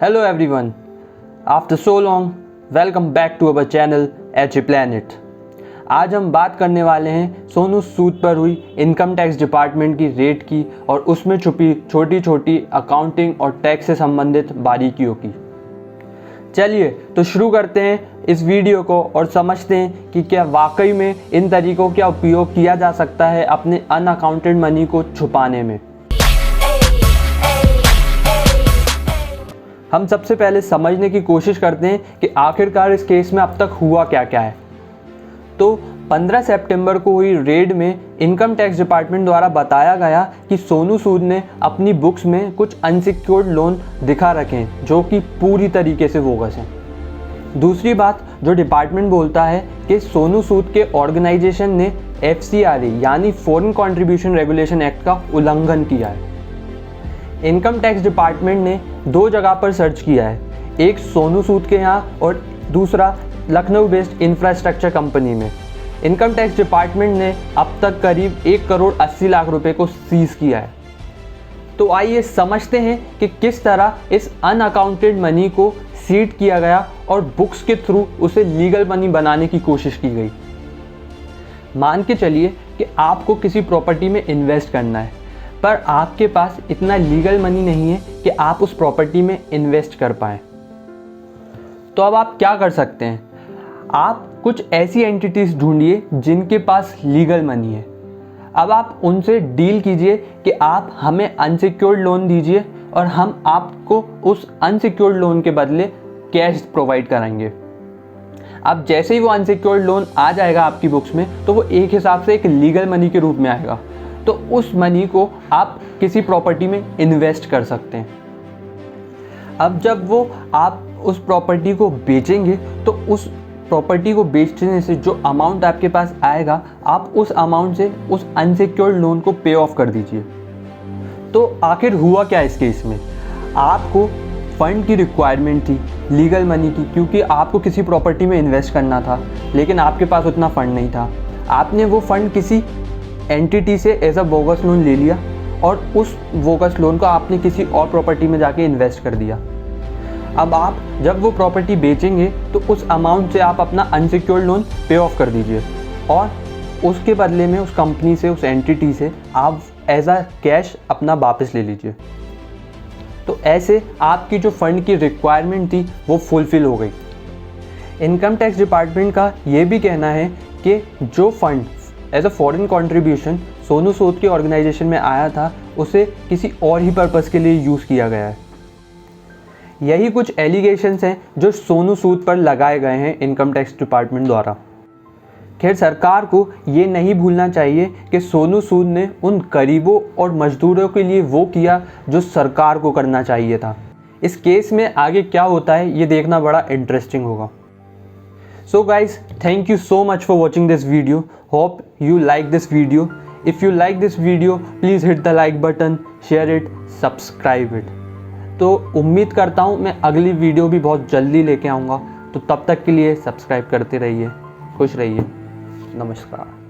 Hello everyone. After so long, welcome back to our channel HA Planet. आज हम बात करने वाले हैं सोनू सूद पर हुई इनकम टैक्स डिपार्टमेंट की रेड की और उसमें छुपी छोटी छोटी अकाउंटिंग और टैक्स से संबंधित बारीकियों की। चलिए तो शुरू करते हैं इस वीडियो को और समझते हैं कि क्या वाकई में इन तरीकों का उपयोग किया जा सकता है अपने अनअकाउंटेड मनी को छुपाने में। हम सबसे पहले समझने की कोशिश करते हैं कि आखिरकार इस केस में अब तक हुआ क्या क्या है। तो 15 सितंबर को हुई रेड में इनकम टैक्स डिपार्टमेंट द्वारा बताया गया कि सोनू सूद ने अपनी बुक्स में कुछ अनसिक्योर्ड लोन दिखा रखे हैं जो कि पूरी तरीके से बोगस हैं। दूसरी बात जो डिपार्टमेंट बोलता है कि सोनू सूद के ऑर्गेनाइजेशन ने FCRA यानी फॉरेन कंट्रीब्यूशन रेगुलेशन एक्ट का उल्लंघन किया है। इनकम टैक्स डिपार्टमेंट ने दो जगह पर सर्च किया है, एक सोनू सूद के यहाँ और दूसरा लखनऊ बेस्ड इंफ्रास्ट्रक्चर कंपनी में। इनकम टैक्स डिपार्टमेंट ने अब तक करीब 1 करोड़ 80 लाख रुपए को सीज किया है। तो आइए समझते हैं कि किस तरह इस अनअकाउंटेड मनी को सीड किया गया और बुक्स के थ्रू उसे लीगल मनी बनाने की कोशिश की गई। मान के चलिए कि आपको किसी प्रॉपर्टी में इन्वेस्ट करना है, पर आपके पास इतना लीगल मनी नहीं है कि आप उस प्रॉपर्टी में इन्वेस्ट कर पाएँ। तो अब आप क्या कर सकते हैं? आप कुछ ऐसी एंटिटीज़ ढूंढिए जिनके पास लीगल मनी है। अब आप उनसे डील कीजिए कि आप हमें अनसिक्योर्ड लोन दीजिए और हम आपको उस अनसिक्योर्ड लोन के बदले कैश प्रोवाइड कराएंगे। अब जैसे ही वो अनसिक्योर्ड लोन आ जाएगा आपकी बुक्स में, तो वो एक हिसाब से एक लीगल मनी के रूप में आएगा। तो उस मनी को आप किसी प्रॉपर्टी में इन्वेस्ट कर सकते हैं। अब जब वो आप उस प्रॉपर्टी को बेचेंगे तो उस प्रॉपर्टी को बेचने से जो अमाउंट आपके पास आएगा, आप उस अमाउंट से उस अनसिक्योर्ड लोन को पे ऑफ कर दीजिए। तो आखिर हुआ क्या इस केस में? आपको फंड की रिक्वायरमेंट थी, लीगल मनी की, क्योंकि आपको किसी प्रॉपर्टी में इन्वेस्ट करना था, लेकिन आपके पास उतना फंड नहीं था। आपने वो फंड किसी एंटिटी से एज अ बोगस लोन ले लिया और उस बोगस लोन को आपने किसी और प्रॉपर्टी में जाके इन्वेस्ट कर दिया। अब आप जब वो प्रॉपर्टी बेचेंगे तो उस अमाउंट से आप अपना अनसिक्योर्ड लोन पे ऑफ कर दीजिए और उसके बदले में उस कंपनी से, उस एंटिटी से आप एज अ कैश अपना वापस ले लीजिए। तो ऐसे आपकी जो फंड की रिक्वायरमेंट थी वो फुलफिल हो गई। इनकम टैक्स डिपार्टमेंट का ये भी कहना है कि जो fund as a foreign contribution Sonu Sood के ऑर्गेनाइजेशन में आया था, उसे किसी और ही पर्पस के लिए यूज़ किया गया है। यही कुछ एलिगेशंस हैं जो सोनू सूद पर लगाए गए हैं इनकम टैक्स डिपार्टमेंट द्वारा। खैर, सरकार को ये नहीं भूलना चाहिए कि सोनू सूद ने उन गरीबों और मजदूरों के लिए वो किया जो सरकार को करना चाहिए था। इस केस में आगे क्या होता है ये देखना बड़ा इंटरेस्टिंग होगा। So guys, thank you so much for watching this video. Hope you like this video. If you like this video, please hit the like button, share it, subscribe it. तो उम्मीद करता हूँ मैं अगली वीडियो भी बहुत जल्दी लेके आऊँगा। तो तब तक के लिए सब्सक्राइब करते रहिए, खुश रहिए। नमस्कार।